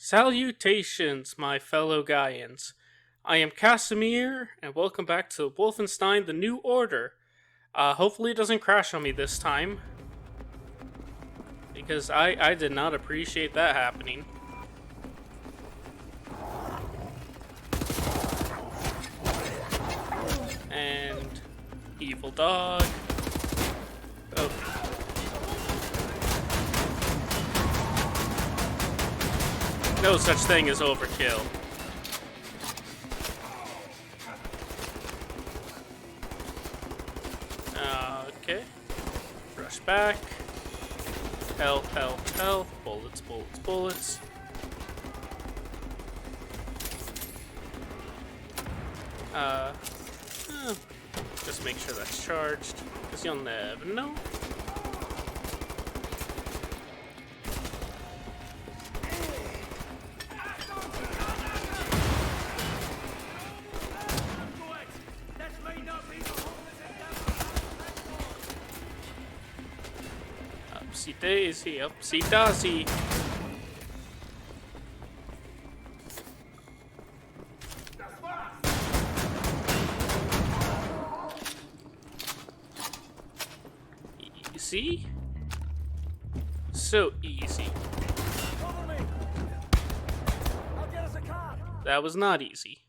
Salutations, my fellow Gaians. I am Casimir, and welcome back to Wolfentstein: The New Order. Hopefully it doesn't crash on me this time, because I did not appreciate that happening. And evil dog. Oh. No such thing as overkill. Okay. Rush back. Health, health, health. Bullets, bullets, bullets. Just make sure that's charged, because you'll never know. Upsy daisy, upsy daisy. Easy? So easy. That was not easy.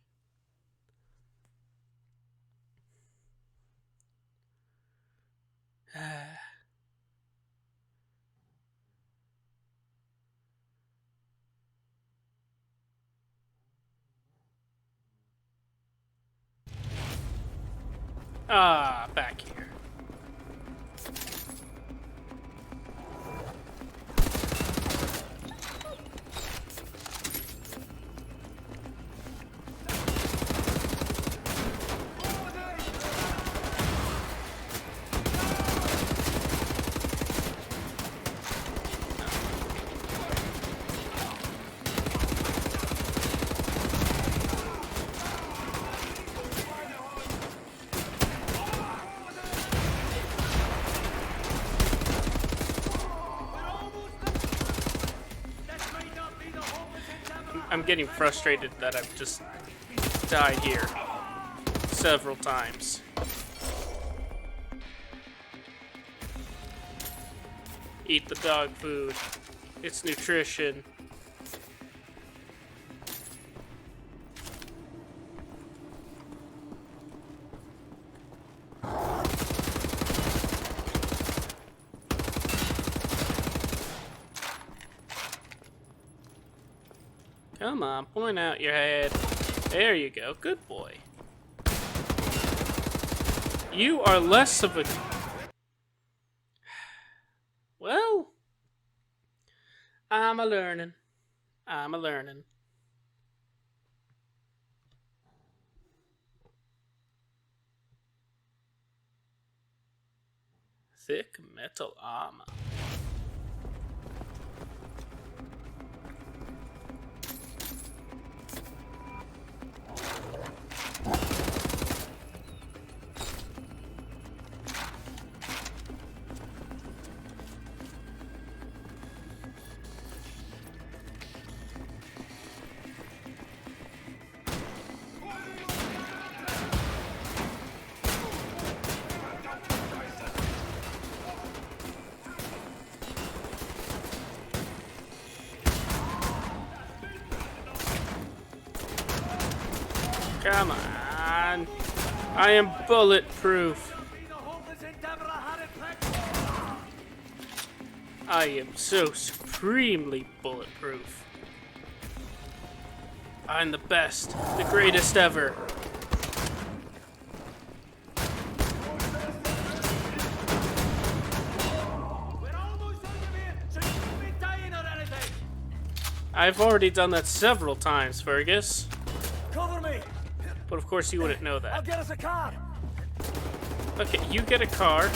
Back here. I'm getting frustrated that I've just died here several times. Eat the dog food. It's nutrition. Come on, point out your head. There you go. Good boy. You are less of a... Well, I'm a-learning. I'm a-learning. Thick metal armor. Come on. I am bulletproof. I am so supremely bulletproof. I'm the best, the greatest ever. I've already done that several times, Fergus. Cover me. But of course you wouldn't know that. I'll get us a car. Okay, you get a car.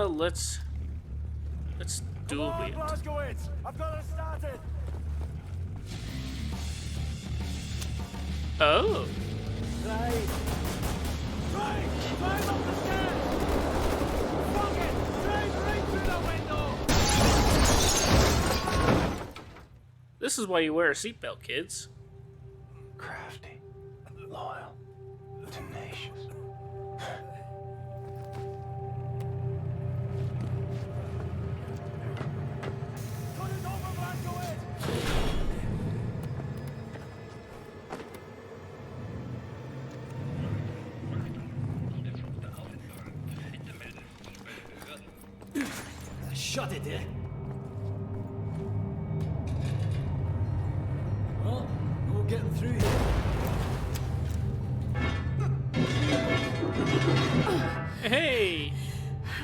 Let's duel wield. Blaskowitz. I've got it started. Oh. Flythe! Flythe! Climb up the stairs! Fuck it! Drive right through the window! This is why you wear a seatbelt, kids. Crafty, loyal, tenacious. Cut it over, Blackwood! Shut it, eh? Well, no getting through here. Hey!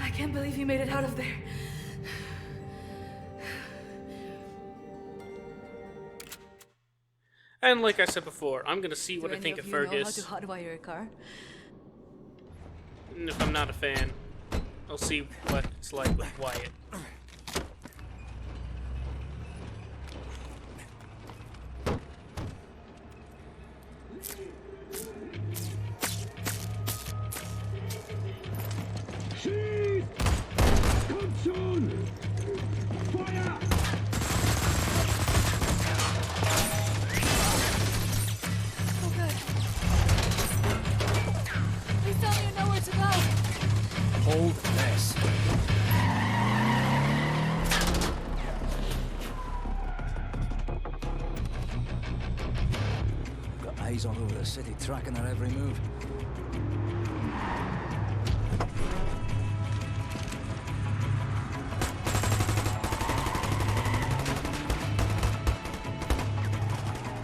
I can't believe you made it out of there. And like I said before, I'm gonna see what Do I any think of you know Fergus. how to hotwire a car? And if I'm not a fan, I'll see what it's like with Wyatt. Oh, good. Please tell me you know where to go. Hold this. Got eyes all over the city, tracking our every move.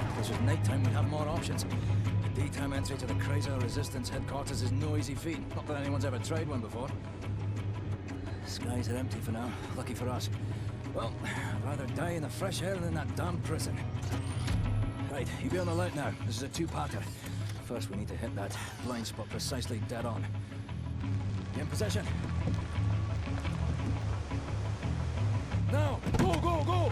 If this was nighttime, we'd have more options. The daytime entry to the Chrysler Resistance headquarters is no easy feat. Not that anyone's ever tried one before. Skies are empty for now. Lucky for us. Well, I'd rather die in the fresh air than in that damn prison. Right, you be on the alert now. This is a two-parter. First, we need to hit that blind spot precisely dead on. You in position? Now! Go, go, go!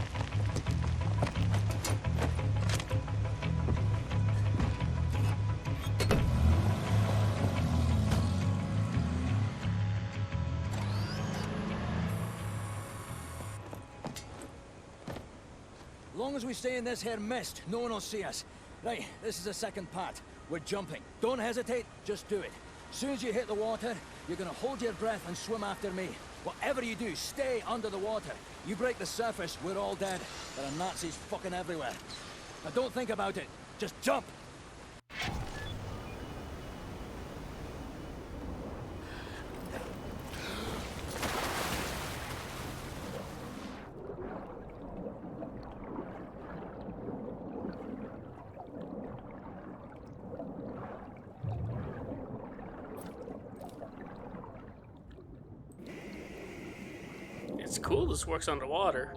Long as we stay in this here mist, no one will see us. Right, this is the second part. We're jumping. Don't hesitate, just do it. As soon as you hit the water, you're gonna hold your breath and swim after me. Whatever you do, stay under the water. You break the surface, we're all dead. There are Nazis fucking everywhere. Now don't think about it, just jump! It's cool this works underwater.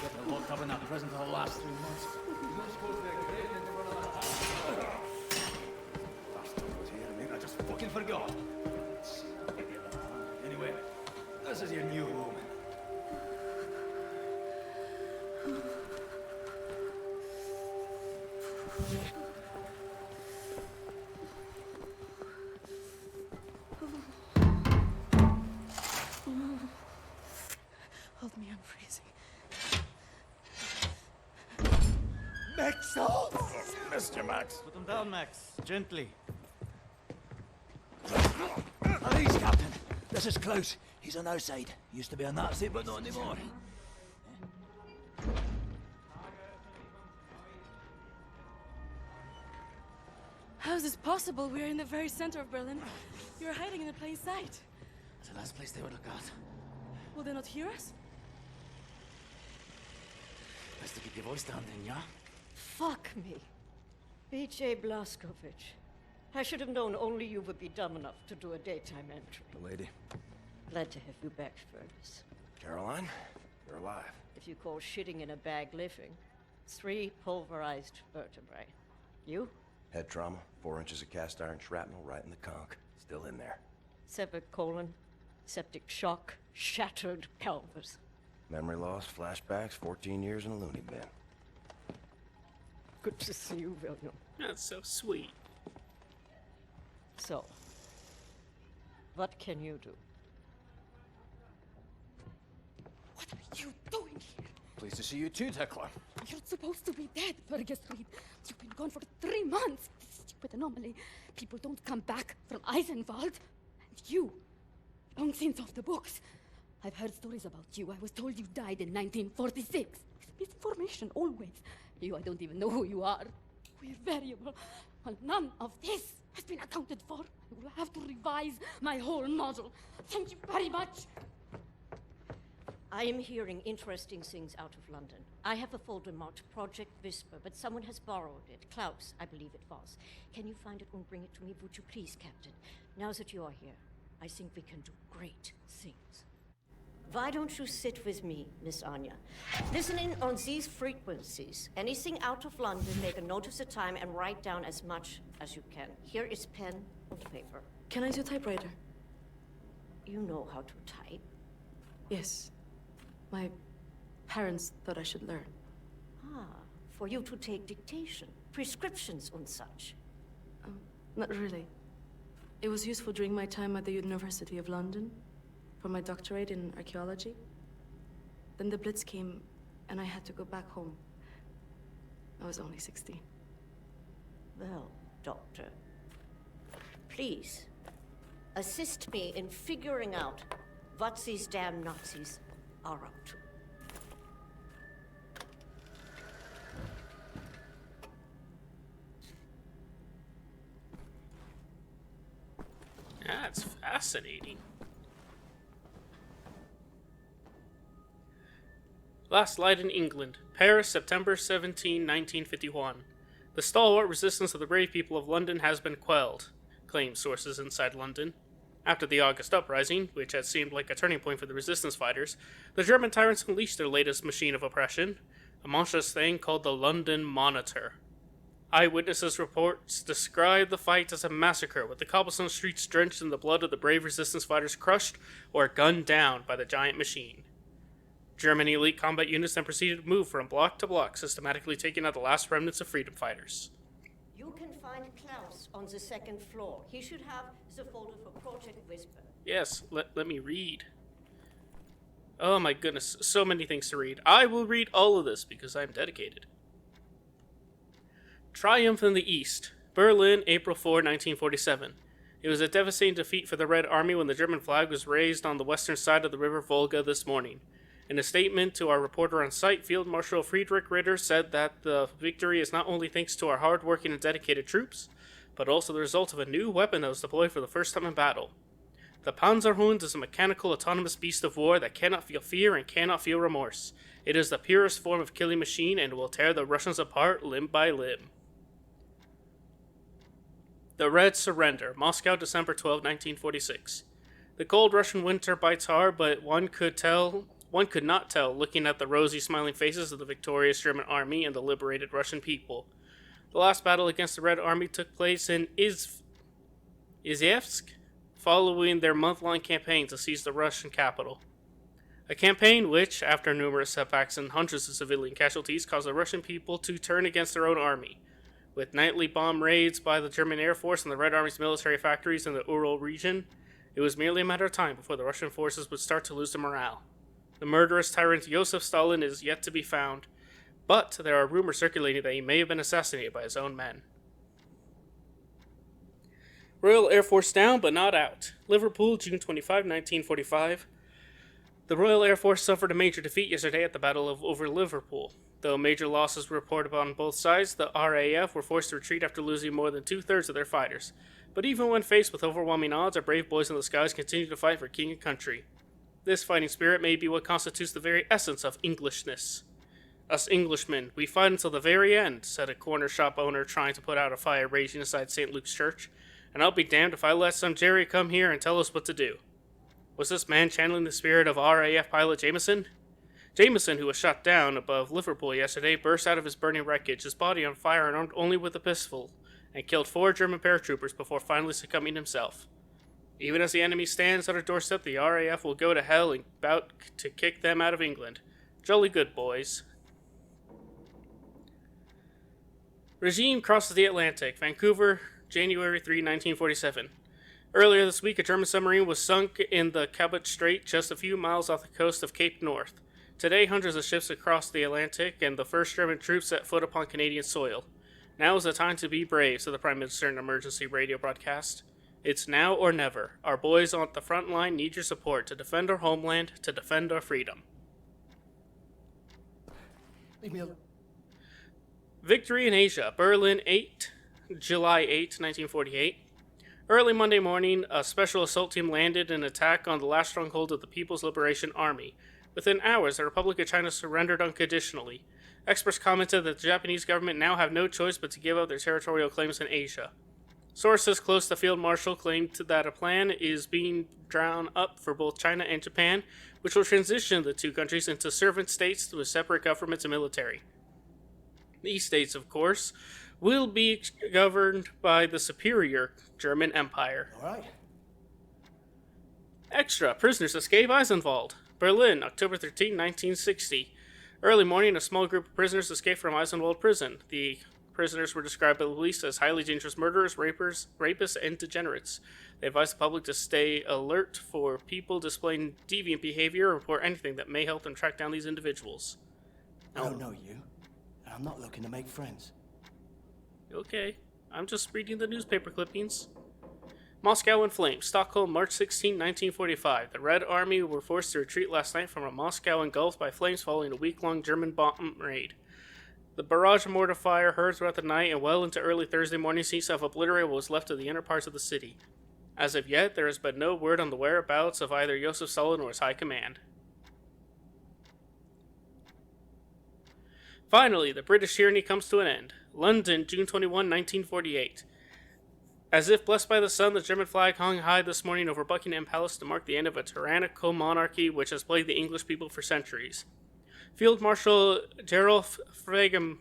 Getting locked up in that prison for the last 3 months. I just fucking forgot. Anyway, this is your new home. Hold me, I'm freezing. Max! Oh, Mr. Max. Put him down, Max. Gently. Please, Captain. This is Klaus. He's on our side. Used to be a Nazi, but not anymore. How is this possible? We're in the very center of Berlin. You're hiding in plain sight. It's the last place they would look at. Will they not hear us? Best to keep your voice down then, yeah? Fuck me. B.J. Blazkowicz. I should have known only you would be dumb enough to do a daytime entry. The lady. Glad to have you back, Fergus. Caroline, you're alive. if you call shitting in a bag living. 3 pulverized vertebrae. You? Head trauma, 4 inches of cast iron shrapnel right in the conch. Still in there. Severed colon, septic shock, shattered pelvis. Memory loss, flashbacks, 14 years in a loony bin. Good to see you, William. That's so sweet. So, what can you do? What are you doing here? Pleased to see you too, Tekla. You're supposed to be dead, Fergus Reed. You've been gone for 3 months. This stupid anomaly. People don't come back from Eisenwald. And you, long since off the books. I've heard stories about you. I was told you died in 1946. Misinformation, always. You, I don't even know who you are. We're variable. Well, none of this has been accounted for. I will have to revise my whole model. Thank you very much. I am hearing interesting things out of London. I have a folder marked Project Whisper, but someone has borrowed it. Klaus, I believe it was. Can you find it and bring it to me, would you please, Captain? Now that you are here, I think we can do great things. Why don't you sit with me, Miss Anya? Listen in on these frequencies. Anything out of London, make a note of the time and write down as much as you can. Here is pen and paper. Can I use your typewriter? You know how to type. Yes. My parents thought I should learn. Ah, for you to take dictation, prescriptions and such. Not really. It was useful during my time at the University of London for my doctorate in archaeology. Then the Blitz came and I had to go back home. I was only 16. Well, Doctor, please assist me in figuring out what these damn Nazis are up to. That's fascinating. Last light in England, Paris, September 17, 1951. The stalwart resistance of the brave people of London has been quelled, claim sources inside London. After the August Uprising, which had seemed like a turning point for the resistance fighters, the German tyrants unleashed their latest machine of oppression, a monstrous thing called the London Monitor. Eyewitnesses' reports describe the fight as a massacre, with the cobblestone streets drenched in the blood of the brave resistance fighters crushed or gunned down by the giant machine. German elite combat units then proceeded to move from block to block, systematically taking out the last remnants of freedom fighters. You can find Klaus on the 2nd floor. He should have the folder for Project Whisper. Yes, let me read. Oh my goodness, so many things to read. I will read all of this because I'm dedicated. Triumph in the East. Berlin, April 4, 1947. It was a devastating defeat for the Red Army when the German flag was raised on the western side of the River Volga this morning. In a statement to our reporter on site, Field Marshal Friedrich Ritter said that the victory is not only thanks to our hard-working and dedicated troops, but also the result of a new weapon that was deployed for the first time in battle. The Panzerhund is a mechanical, autonomous beast of war that cannot feel fear and cannot feel remorse. It is the purest form of killing machine and will tear the Russians apart limb by limb. The Red Surrender, Moscow, December 12, 1946. The cold Russian winter bites hard, but one could not tell looking at the rosy, smiling faces of the victorious German army and the liberated Russian people. The last battle against the Red Army took place in Izhevsk, following their month-long campaign to seize the Russian capital. A campaign which, after numerous setbacks and hundreds of civilian casualties, caused the Russian people to turn against their own army. With nightly bomb raids by the German Air Force and the Red Army's military factories in the Ural region, it was merely a matter of time before the Russian forces would start to lose their morale. The murderous tyrant Joseph Stalin is yet to be found, but there are rumors circulating that he may have been assassinated by his own men. Royal Air Force down, but not out. Liverpool, June 25, 1945. The Royal Air Force suffered a major defeat yesterday at the Battle of over Liverpool. Though major losses were reported on both sides, the RAF were forced to retreat after losing more than two-thirds of their fighters. But even when faced with overwhelming odds, our brave boys in the skies continued to fight for king and country. This fighting spirit may be what constitutes the very essence of Englishness. Us Englishmen, we fight until the very end, said a corner shop owner trying to put out a fire raging inside St. Luke's Church, and I'll be damned if I let some Jerry come here and tell us what to do. Was this man channeling the spirit of RAF pilot Jameson? Jameson, who was shot down above Liverpool yesterday, burst out of his burning wreckage, his body on fire and armed only with a pistol, and killed 4 German paratroopers before finally succumbing himself. Even as the enemy stands at our doorstep, the RAF will go to hell and about to kick them out of England. Jolly good, boys. Regime crosses the Atlantic. Vancouver, January 3, 1947. Earlier this week, a German submarine was sunk in the Cabot Strait just a few miles off the coast of Cape North. Today, hundreds of ships have crossed the Atlantic, and the first German troops set foot upon Canadian soil. Now is the time to be brave, said the Prime Minister in an emergency radio broadcast. It's now or never. Our boys on the front line need your support to defend our homeland, to defend our freedom. Leave me alone. Victory in Asia. Berlin, July 8, 1948. Early Monday morning, a special assault team landed an attack on the last stronghold of the People's Liberation Army. Within hours, the Republic of China surrendered unconditionally. Experts commented that the Japanese government now have no choice but to give up their territorial claims in Asia. Sources close to Field Marshal claimed that a plan is being drawn up for both China and Japan, which will transition the two countries into servant states with separate governments and military. These states, of course, will be governed by the superior German Empire. All right. Extra. Prisoners escape Eisenwald. Berlin, October 13, 1960. Early morning, a small group of prisoners escaped from Eisenwald prison. The prisoners were described by the police as highly dangerous murderers, rapists, and degenerates. They advised the public to stay alert for people displaying deviant behavior or report anything that may help them track down these individuals. I don't know you, and I'm not looking to make friends. Okay, I'm just reading the newspaper clippings. Moscow in flames. Stockholm, March 16, 1945. The Red Army were forced to retreat last night from a Moscow engulfed by flames following a week-long German bomb raid. The barrage of mortar fire heard throughout the night and well into early Thursday morning seems to have obliterated what was left of the inner parts of the city. As of yet, there has been no word on the whereabouts of either Joseph Stalin or his high command. Finally, the British tyranny comes to an end. London, June 21, 1948. As if blessed by the sun, the German flag hung high this morning over Buckingham Palace to mark the end of a tyrannical monarchy which has plagued the English people for centuries. Field Marshal Gerolf Feigenbaum,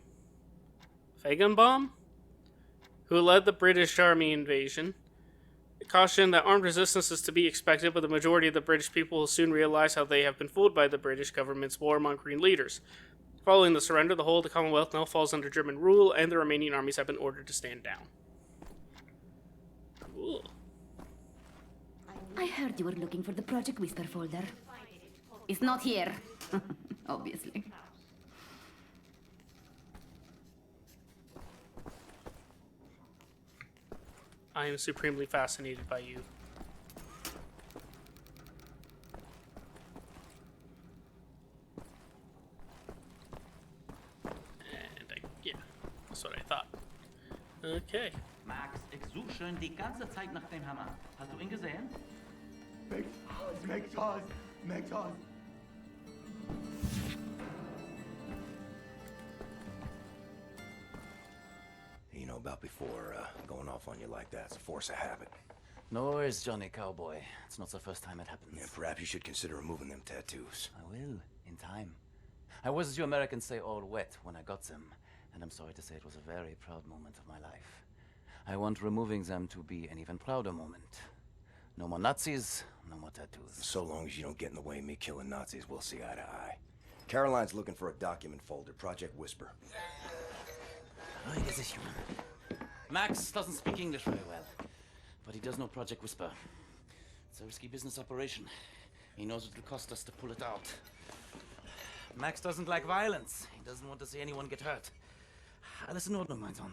who led the British Army invasion, cautioned that armed resistance is to be expected, but the majority of the British people will soon realize how they have been fooled by the British government's warmongering leaders. Following the surrender, the whole of the Commonwealth now falls under German rule, and the remaining armies have been ordered to stand down. Cool. I heard you were looking for the Project Whisper folder. It's not here. Obviously. I am supremely fascinated by you. And yeah, that's what I thought. Okay. Max, ich suche schon die ganze Zeit nach dem Hammer. Hast du ihn gesehen? McTodd. You know about before going off on you like that. It's a force of habit. No worries, Johnny Cowboy. It's not the first time it happens. Yeah, perhaps you should consider removing them tattoos. I will, in time. I was, as you Americans say, all wet when I got them. And I'm sorry to say it was a very proud moment of my life. I want removing them to be an even prouder moment. No more Nazis, no more tattoos. So long as you don't get in the way of me killing Nazis, we'll see eye to eye. Caroline's looking for a document folder, Project Whisper. Max doesn't speak English very well, but he does know Project Whisper. It's a risky business operation. He knows it will cost us to pull it out. Max doesn't like violence. He doesn't want to see anyone get hurt. Alles in Ordnung, mein Sohn.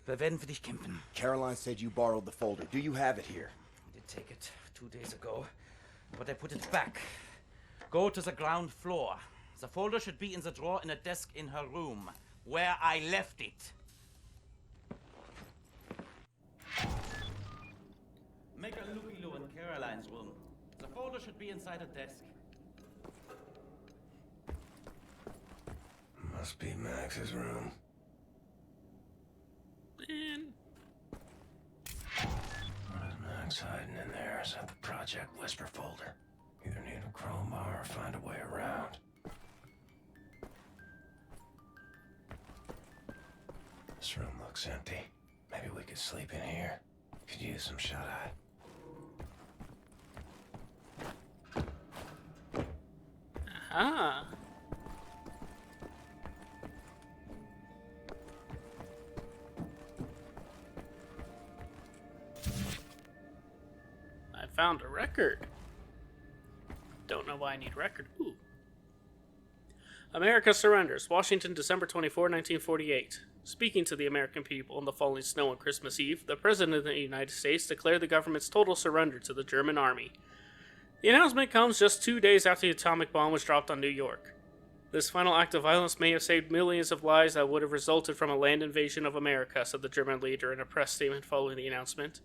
Wir werden für dich kämpfen. Caroline said you borrowed the folder. Do you have it here? I did take it 2 days ago, but I put it back. Go to the ground floor. The folder should be in the drawer in a desk in her room, where I left it. Make a looky-loo in Caroline's room. The folder should be inside a desk. Must be Max's room. Man. What is Max hiding in there? Is that the Project Whisper folder? Either need a crowbar or find a way around. This room looks empty. Maybe we could sleep in here. Could use some shut-eye. Ah. I found a record. Don't know why I need record. Ooh. America surrenders. Washington, December 24, 1948. Speaking to the American people on the falling snow on Christmas Eve, the President of the United States declared the government's total surrender to the German army. The announcement comes just 2 days after the atomic bomb was dropped on New York. This final act of violence may have saved millions of lives that would have resulted from a land invasion of America, said the German leader in a press statement following the announcement.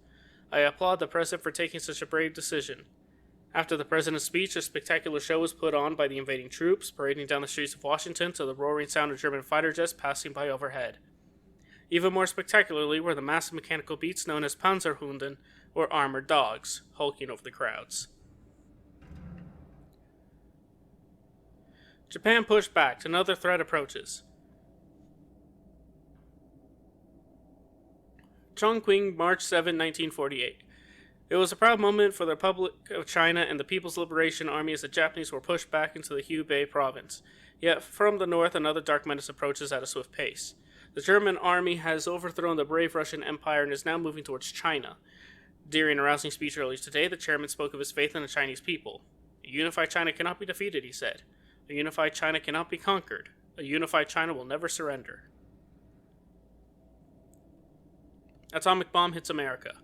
I applaud the President for taking such a brave decision. After the President's speech, a spectacular show was put on by the invading troops, parading down the streets of Washington to the roaring sound of German fighter jets passing by overhead. Even more spectacularly were the massive mechanical beasts known as Panzerhunden, or armored dogs, hulking over the crowds. Japan pushed back. Another threat approaches. Chongqing, March 7, 1948. It was a proud moment for the Republic of China and the People's Liberation Army as the Japanese were pushed back into the Hubei province. Yet from the north, another dark menace approaches at a swift pace. The German army has overthrown the brave Russian Empire and is now moving towards China. During a rousing speech earlier today, the chairman spoke of his faith in the Chinese people. A unified China cannot be defeated, he said. A unified China cannot be conquered. A unified China will never surrender. Atomic bomb hits America.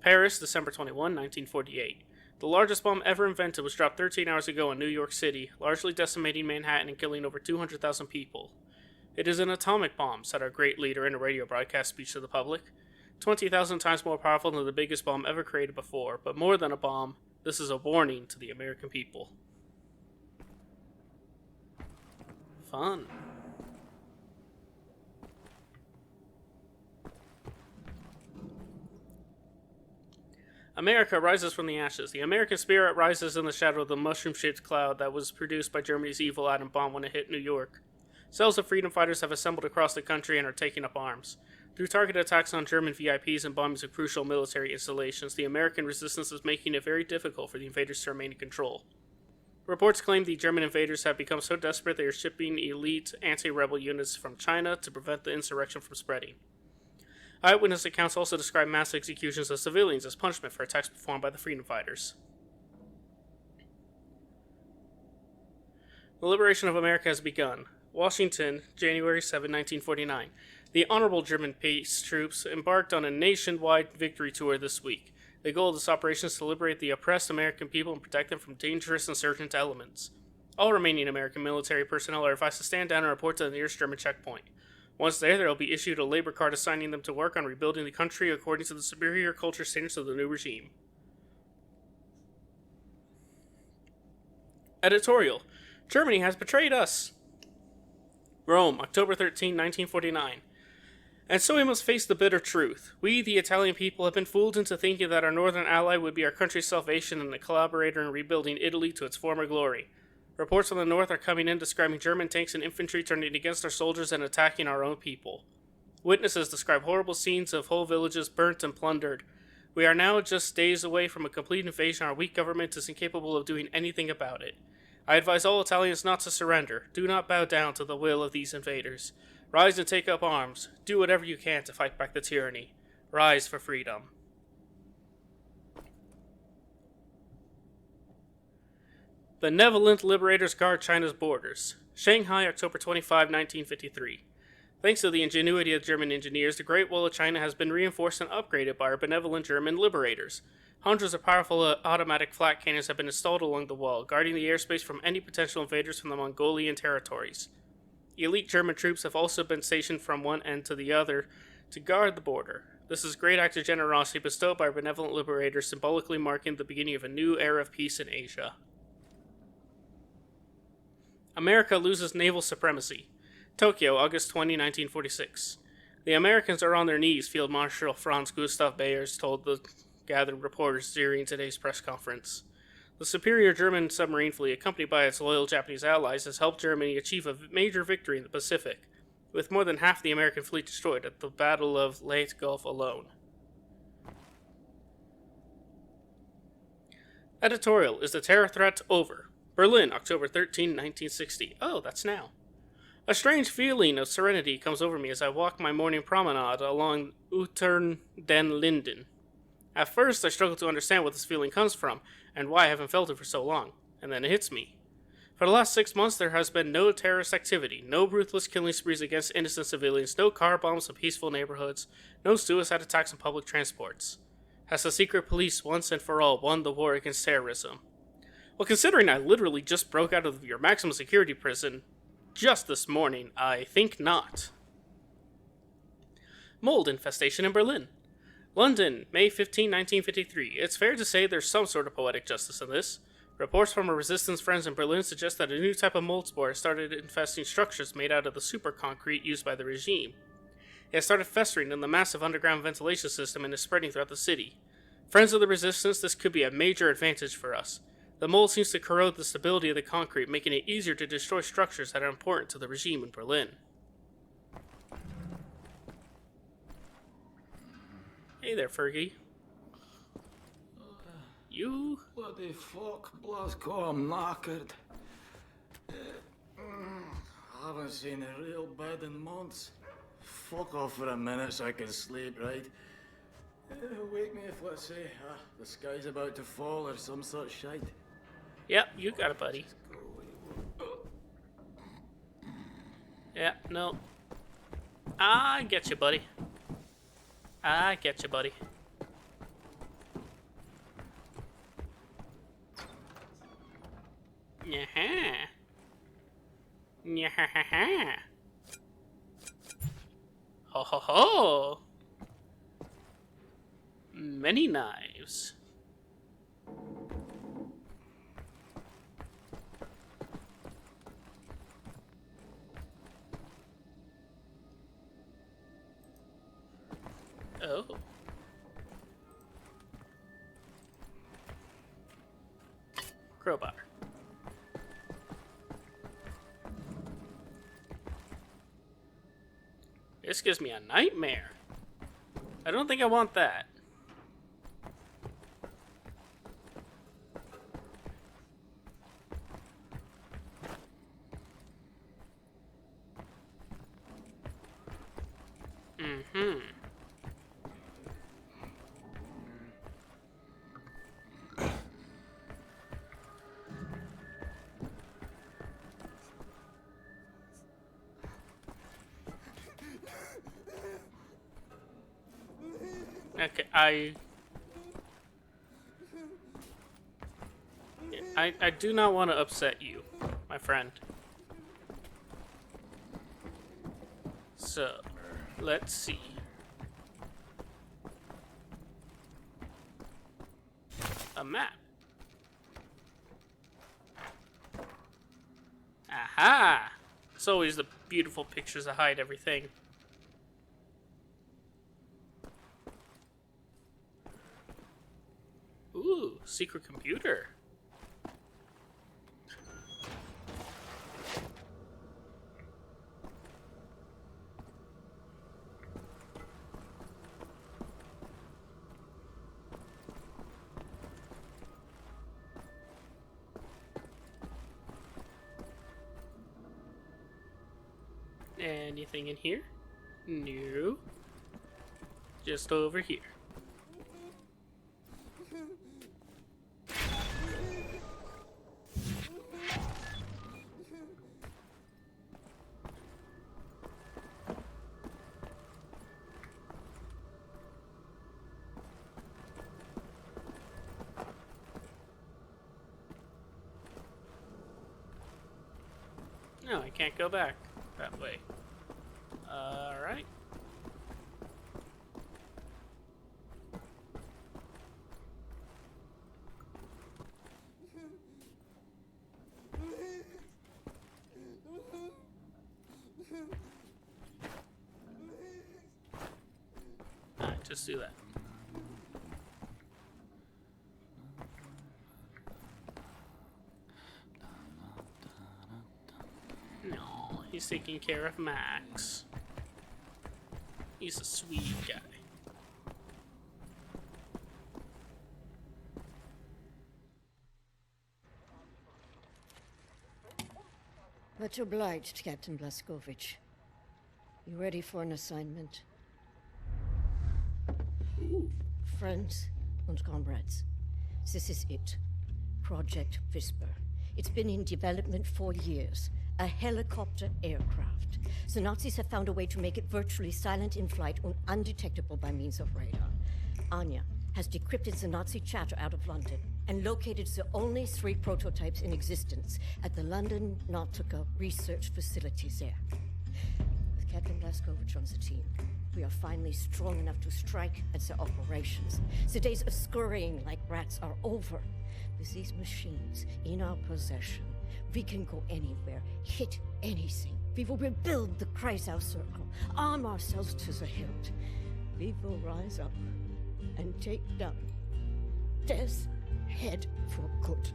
Paris, December 21, 1948. The largest bomb ever invented was dropped 13 hours ago in New York City, largely decimating Manhattan and killing over 200,000 people. It is an atomic bomb, said our great leader in a radio broadcast speech to the public. 20,000 times more powerful than the biggest bomb ever created before, but more than a bomb, this is a warning to the American people. Fun. America rises from the ashes. The American spirit rises in the shadow of the mushroom-shaped cloud that was produced by Germany's evil atom bomb when it hit New York. Cells of freedom fighters have assembled across the country and are taking up arms. Through targeted attacks on German VIPs and bombings of crucial military installations, the American resistance is making it very difficult for the invaders to remain in control. Reports claim the German invaders have become so desperate they are shipping elite anti-rebel units from China to prevent the insurrection from spreading. Eyewitness accounts also describe mass executions of civilians as punishment for attacks performed by the freedom fighters. The liberation of America has begun. Washington, January 7, 1949. The Honorable German Peace Troops embarked on a nationwide victory tour this week. The goal of this operation is to liberate the oppressed American people and protect them from dangerous insurgent elements. All remaining American military personnel are advised to stand down and report to the nearest German checkpoint. Once there, they will be issued a labor card assigning them to work on rebuilding the country according to the superior culture standards of the new regime. Editorial: Germany has betrayed us. Rome, October 13, 1949. And so we must face the bitter truth. We, the Italian people, have been fooled into thinking that our northern ally would be our country's salvation and a collaborator in rebuilding Italy to its former glory. Reports from the north are coming in describing German tanks and infantry turning against our soldiers and attacking our own people. Witnesses describe horrible scenes of whole villages burnt and plundered. We are now just days away from a complete invasion. Our weak government is incapable of doing anything about it. I advise all Italians not to surrender. Do not bow down to the will of these invaders. Rise and take up arms. Do whatever you can to fight back the tyranny. Rise for freedom. Benevolent liberators guard China's borders. Shanghai, October 25, 1953. Thanks to the ingenuity of German engineers, the Great Wall of China has been reinforced and upgraded by our benevolent German liberators. Hundreds of powerful automatic flak cannons have been installed along the wall, guarding the airspace from any potential invaders from the Mongolian territories. Elite German troops have also been stationed from one end to the other to guard the border. This is a great act of generosity bestowed by our benevolent liberators, symbolically marking the beginning of a new era of peace in Asia. America loses naval supremacy. Tokyo, August 20, 1946. The Americans are on their knees, Field Marshal Franz Gustav Bayers told the gathered reporters during today's press conference. The superior German submarine fleet, accompanied by its loyal Japanese allies, has helped Germany achieve a major victory in the Pacific. with more than half the American fleet destroyed at the Battle of Leyte Gulf alone. Editorial: Is the terror threat over? Berlin, October 13, 1960. Oh, that's now. A strange feeling of serenity comes over me as I walk my morning promenade along Unter den Linden. At first, I struggle to understand where this feeling comes from, and why I haven't felt it for so long, and then it hits me. For the last 6 months, there has been no terrorist activity, no ruthless killing sprees against innocent civilians, no car bombs in peaceful neighborhoods, no suicide attacks on public transports. Has the secret police once and for all won the war against terrorism? Well, considering I literally just broke out of your maximum security prison just this morning, I think not. Mold infestation in Berlin. London, May 15, 1953. It's fair to say there's some sort of poetic justice in this. Reports from our resistance friends in Berlin suggest that a new type of mold spore has started infesting structures made out of the super concrete used by the regime. It has started festering in the massive underground ventilation system and is spreading throughout the city. Friends of the resistance, this could be a major advantage for us. The mold seems to corrode the stability of the concrete, making it easier to destroy structures that are important to the regime in Berlin. Hey there, Fergie. You? Bloody fuck, Blasco, I'm knackered. I haven't seen a real bed in months. Fuck off for a minute so I can sleep, right? Wake me if, let's say, the sky's about to fall or some such shite. Yep, you got it, buddy. Yeah, no. I get you, buddy. I get you, buddy. Yeah. Yeah. Ho ho ho. Many knives. Oh. Crowbar. This gives me a nightmare. I don't think I want that. Mm-hmm. Okay, I do not want to upset you, my friend. So, let's see. A map. Aha! It's always the beautiful pictures that hide everything. Ooh, secret computer. Anything in here? No. Just over here. No, I can't go back that way. Alright. Alright, just do that. taking care of Max. He's a sweet guy. Much obliged, Captain Blazkowicz. You ready for an assignment? Friends and comrades, this is it. Project Whisper. It's been in development for years. A helicopter aircraft. The Nazis have found a way to make it virtually silent in flight and undetectable by means of radar. Anya has decrypted the Nazi chatter out of London and located the only 3 prototypes in existence at the London Nautica research facilities there. With Captain Blazkowicz on the team, we are finally strong enough to strike at the operations. The days of scurrying like rats are over. With these machines in our possession, we can go anywhere, hit anything. We will rebuild the Kreisau Circle, arm ourselves to the hilt. We will rise up and take down Death's Head for good.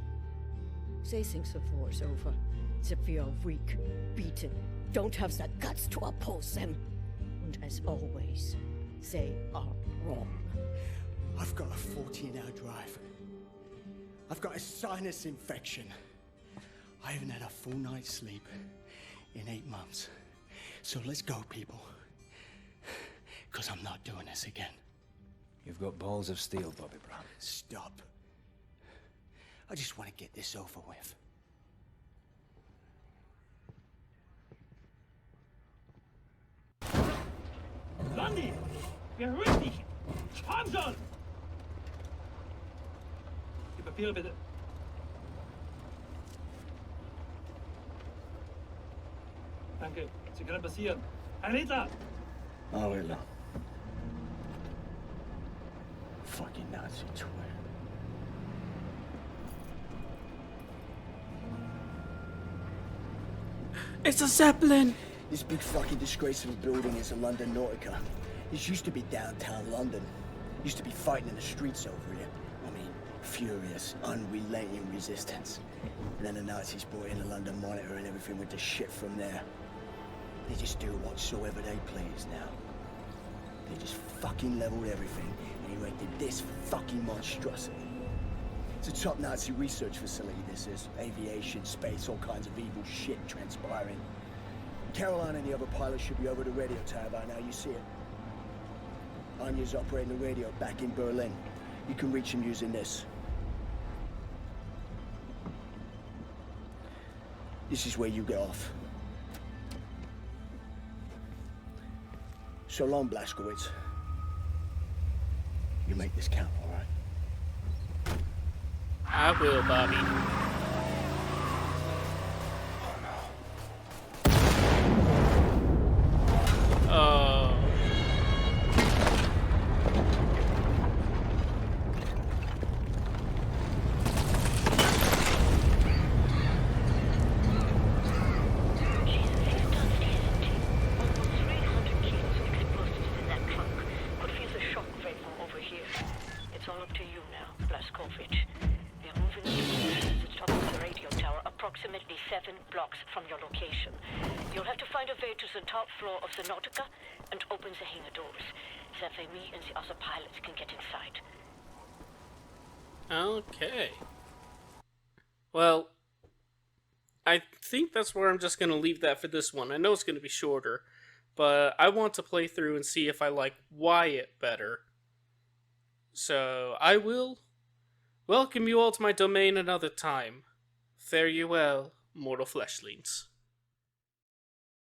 They think the war's over, that we are weak, beaten, don't have the guts to oppose them. And as always, they are wrong. I've got a 14-hour drive. I've got a sinus infection. I haven't had a full night's sleep in 8 months. So let's go, people. Because I'm not doing this again. You've got balls of steel, Bobby Brown. Stop. I just want to get this over with. Landy! Wir hören dich! Fahren soll! Die Papiere bitte. Danke. Sie können passieren. Herr Ritter! Oh, Hitler. Fucking Nazi twin. It's a Zeppelin! This big fucking disgrace of a building is the London Nautica. This used to be downtown London. Used to be fighting in the streets over here. I mean, furious, unrelenting resistance. And then the Nazis brought in the London Monitor and everything went to shit from there. They just do whatsoever they please now. They just fucking leveled everything and erected this fucking monstrosity. It's a top Nazi research facility, this is. Aviation, space, all kinds of evil shit transpiring. Caroline and the other pilots should be over the radio tower by now, you see it. Anya's operating the radio back in Berlin. You can reach him using this. This is where you get off. So long, Blazkowicz. You make this count, all right? I will, Bobby. Oh. It's all up to you now, Blazkowicz. We are moving to the top of the radio tower, approximately 7 blocks from your location. You'll have to find a way to the top floor of the Nautica and open the hangar doors. That way we and the other pilots can get inside. Okay. Well, I think that's where I'm just going to leave that for this one. I know it's going to be shorter, but I want to play through and see if I like Wyatt better. So, I will welcome you all to my domain another time. Fare you well, mortal fleshlings.